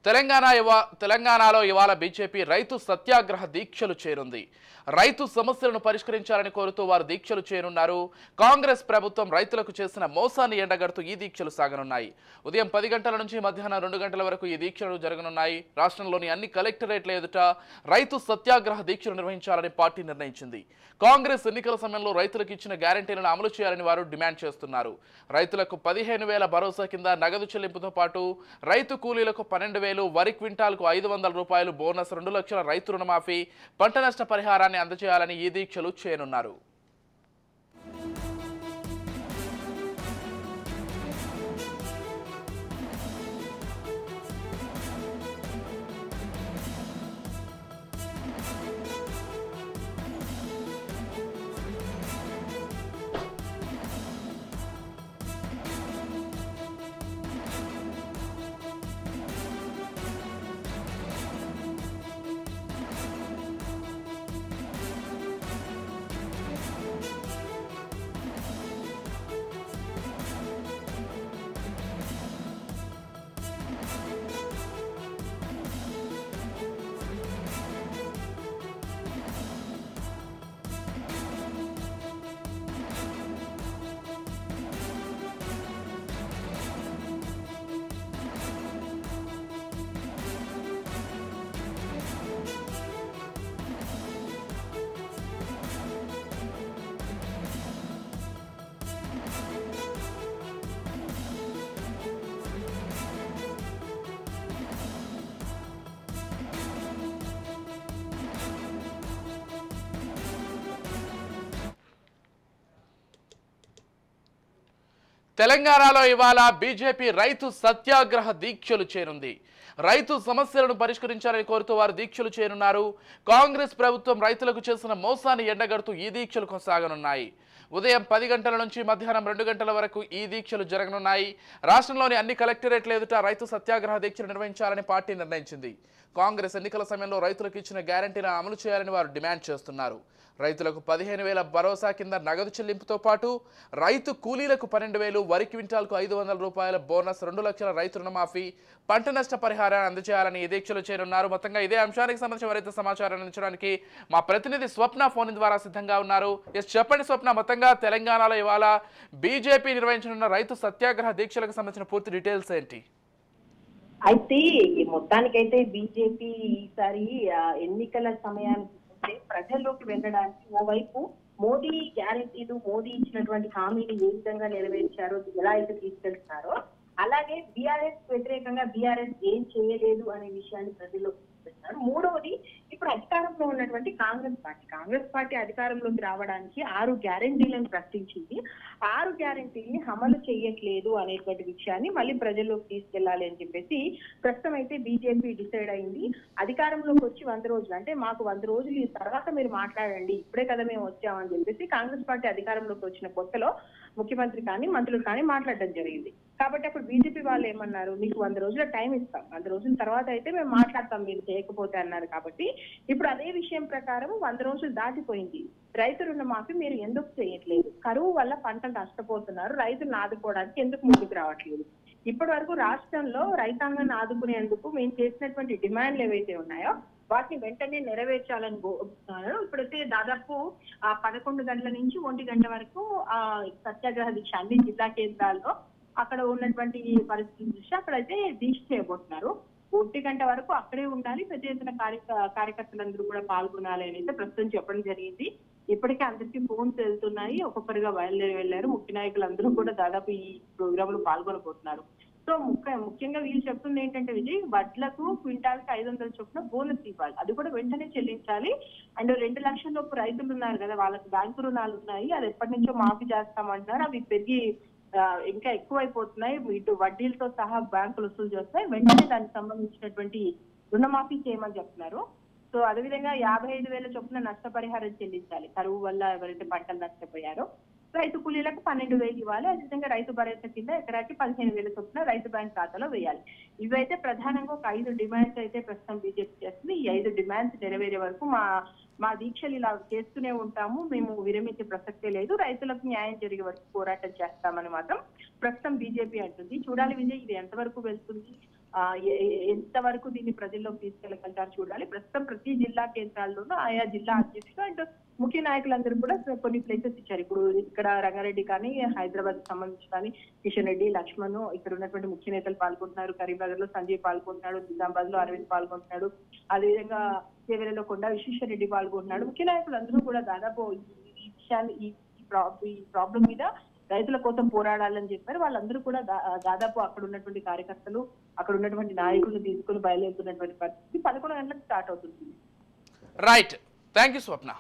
తెలంగాణలో ఇవాళ బీజేపీ రైతు సత్యాగ్రహ దీక్షలు చేరుంది. రైతు సమస్యలను పరిష్కరించాలని కోరుతూ వారు దీక్షలు చేరున్నారు. కాంగ్రెస్ ప్రభుత్వం రైతులకు చేసిన మోసాన్ని ఎండగడుతూ ఈ దీక్షలు సాగనున్నాయి. ఉదయం 10 గంటల నుంచి మధ్యాహ్నం 2 గంటల వరకు ఈ దీక్షలు జరగనున్నాయి. రాష్ట్రంలోని అన్ని కలెక్టరేట్ల ఎదుట రైతు సత్యాగ్రహ దీక్షలు నిర్వహించాలని పార్టీ నిర్ణయించింది. కాంగ్రెస్ ఎన్నికల సమయంలో రైతులకు ఇచ్చిన గ్యారంటీలను అమలు చేయాలని వారు డిమాండ్ చేస్తున్నారు. రైతులకు 15,000 భరోసా కింద నగదు చెల్లింపుతో పాటు రైతు కూలీలకు 12,000, వరి క్వింటాల్కు 500 రూపాయలు బోనస్, 2 లక్షల రైతు రుణమాఫీ, పంట నష్ట పరిహారాన్ని అందజేయాలని ఈ దీక్షలు చేయనున్నారు. తెలంగాణలో ఇవాళ బీజేపీ రైతు సత్యాగ్రహ దీక్షలు చేరుంది. రైతు సమస్యలను పరిష్కరించాలని కోరుతూ వారు దీక్షలు చేరున్నారు. కాంగ్రెస్ ప్రభుత్వం రైతులకు చేసిన మోసాన్ని ఎండగడుతూ ఈ దీక్షలు కొనసాగనున్నాయి. ఉదయం 10 గంటల నుంచి మధ్యాహ్నం 2 గంటల వరకు ఈ దీక్షలు జరగనున్నాయి. రాష్ట్రంలోని అన్ని కలెక్టరేట్ల ఎదుట రైతు సత్యాగ్రహ దీక్షలు నిర్వహించాలని పార్టీ నిర్ణయించింది. కాంగ్రెస్ ఎన్నికల సమయంలో రైతులకు ఇచ్చిన గ్యారంటీలను అమలు చేయాలని వారు డిమాండ్ చేస్తున్నారు. రైతులకు 15,000 భరోసా కింద నగదు చెల్లింపుతో పాటు రైతు కూలీలకు 12,000, వరి క్వింటాల్కు 500 రూపాయల బోనస్, 2 లక్షల రైతు రుణమాఫీ, పంట నష్ట పరిహారాన్ని అందజేయాలని ఈ దీక్షలు చేరున్నారు. మొత్తంగా ఇదే అంశానికి సంబంధించిన మరింత సమాచారాన్ని అందించడానికి మా ప్రతినిధి స్వప్న ఫోన్ ద్వారా సిద్ధంగా ఉన్నారు. చెప్పండి స్వప్న, మొత్తంగా తెలంగాణలో ఇవాళ బీజేపీ నిర్వహించనున్న రైతు సత్యాగ్రహ దీక్షలకు సంబంధించిన పూర్తి డీటెయిల్స్ ఏంటి? అయితే మొత్తానికైతే బీజేపీ ఈసారి ఎన్నికల సమయానికి ప్రజల్లోకి వెళ్ళడానికి ఓవైపు మోదీ గ్యారెంటీలు, మోదీ ఇచ్చినటువంటి హామీలు ఏ విధంగా నెరవేర్చారో, ఎలా అయితే తీసుకెళ్తున్నారో, అలాగే బీఆర్ఎస్ వ్యతిరేకంగా బీఆర్ఎస్ ఏం చేయలేదు అనే విషయాన్ని ప్రజల్లో తీసుకెళ్తున్నారు. మూడవది, ఇప్పుడు అధికారంలో ఉన్నటువంటి కాంగ్రెస్ పార్టీ అధికారంలోకి రావడానికి 6 గ్యారెంటీలను ప్రకటించింది. 6 గ్యారెంటీని అమలు చేయట్లేదు అనేటువంటి విషయాన్ని మళ్ళీ ప్రజల్లోకి తీసుకెళ్లాలి అని చెప్పేసి ప్రస్తుతం అయితే బీజేపీ డిసైడ్ అయింది. అధికారంలోకి వచ్చి 100 రోజులు, అంటే మాకు 100 రోజులు తర్వాత మీరు మాట్లాడండి, ఇప్పుడే కదా మేము వచ్చామని చెప్పేసి కాంగ్రెస్ పార్టీ అధికారంలోకి వచ్చిన కొత్తలో ముఖ్యమంత్రి కానీ మంత్రులు కానీ మాట్లాడడం జరిగింది. కాబట్టి అప్పుడు బీజేపీ వాళ్ళు ఏమన్నారు, మీకు 100 రోజుల టైం ఇస్తాం, 100 రోజుల తర్వాత అయితే మేము మాట్లాడతాం మీరు చేయకపోతే అన్నారు. కాబట్టి ఇప్పుడు అదే విషయం ప్రకారం 100 రోజులు దాటిపోయింది. రైతు రుణమాఫీ మీరు ఎందుకు చేయట్లేదు? కరువు వల్ల పంటలు నష్టపోతున్నారు, రైతులను ఆదుకోవడానికి ఎందుకు ముందుకు రావట్లేదు? ఇప్పటి వరకు రాష్ట్రంలో రైతాంగాన్ని ఆదుకునేందుకు మేము చేసినటువంటి డిమాండ్లు ఏవైతే ఉన్నాయో వాటిని వెంటనే నెరవేర్చాలని కోరుతున్నారు. ఇప్పుడైతే దాదాపు 11 గంటల నుంచి 1 గంట వరకు సత్యాగ్రహ దీక్ష అన్ని జిల్లా కేంద్రాల్లో అక్కడ ఉన్నటువంటి పరిస్థితుల దృష్ట్యా అక్కడైతే దీక్ష చేయబోతున్నారు. 1 గంట వరకు అక్కడే ఉండాలి, పెద్ద ఎత్తున కార్యకర్తలందరూ కూడా పాల్గొనాలి అని అయితే ప్రస్తుతం చెప్పడం జరిగింది. ఇప్పటికే అందరికీ ఫోన్స్ వెళ్తున్నాయి, ఒక్కొక్కరిగా బయలుదేరి వెళ్లారు. ముఖ్య నాయకులందరూ కూడా దాదాపు ఈ ప్రోగ్రామ్ లో పాల్గొనబోతున్నారు. సో ముఖ్యంగా వీళ్ళు చెప్తుంది ఏంటంటే, విజయ్, వడ్లకు క్వింటాల్కి 500 చొప్పున బోనస్ ఇవ్వాలి, అది కూడా వెంటనే చెల్లించాలి. అండ్ 2 లక్షల లోపు రైతులు ఉన్నారు కదా, వాళ్ళకి బ్యాంకు రుణాలు ఉన్నాయి, అది ఎప్పటి నుంచో మాఫీ చేస్తామంటున్నారు, అవి పెరిగి ఇంకా ఎక్కువైపోతున్నాయి, ఇటు వడ్డీలతో సహా బ్యాంకులు వసూలు చేస్తాయి, వెంటనే దానికి సంబంధించినటువంటి రుణమాఫీ చేయమని చెప్తున్నారు. సో అదేవిధంగా 55,000 చొప్పున నష్టపరిహారం చెల్లించాలి, కరువు వల్ల ఎవరైతే పంటలు నష్టపోయారో. రైతు కూలీలకు 12,000 ఇవ్వాలి. అదేవిధంగా రైతు భరోసా కింద ఎకరాకి 15,000 చొప్పున రైతు బ్యాంక్ ఖాతాలో వేయాలి. ఇవైతే ప్రధానంగా ఒక 5 డిమాండ్స్ అయితే ప్రస్తుతం బీజేపీ చేస్తుంది. ఈ 5 డిమాండ్స్ నెరవేరే వరకు మా దీక్షలు ఇలా చేస్తూనే ఉంటాము, మేము విరమించే ప్రసక్తే లేదు, రైతులకు న్యాయం జరిగే వరకు పోరాటం చేస్తామని మాత్రం ప్రస్తుతం బీజేపీ అంటుంది. చూడాలి విజయ్, ఇది ఎంతవరకు వెళ్తుంది, ఎంతవరకు దీన్ని ప్రజల్లోకి తీసుకెళ్ళగలుగుతారు చూడాలి. ప్రస్తుతం ప్రతి జిల్లా కేంద్రాల్లోనూ ఆయా జిల్లా అధ్యక్షులు అండ్ ముఖ్య నాయకులందరూ కూడా కొన్ని ప్లేసెస్ ఇచ్చారు. ఇప్పుడు ఇక్కడ రంగారెడ్డి కానీ, హైదరాబాద్ సంబంధించి కానీ కిషన్ రెడ్డి, లక్ష్మణ్, ఇక్కడ ఉన్నటువంటి ముఖ్య నేతలు పాల్గొంటున్నారు. కరీంనగర్ లో సంజయ్ పాల్గొంటున్నాడు, నిజామాబాద్ లో అరవింద్ పాల్గొంటున్నాడు, అదేవిధంగా చేవెలలో కొండా విశ్వేశ్వరరెడ్డి పాల్గొంటున్నాడు. ముఖ్య నాయకులు అందరూ కూడా దాదాపు ఈ విషయాలు ఈ ప్రాబ్లం మీద రైతుల కోసం పోరాడాలని చెప్పారు. వాళ్ళందరూ కూడా దాదాపు అక్కడ ఉన్నటువంటి కార్యకర్తలు, అక్కడ ఉన్నటువంటి నాయకులను తీసుకుని బయలుదేరుతున్నటువంటి పరిస్థితి 11 గంటలకు స్టార్ట్ అవుతుంది. Right, thank you Swapna.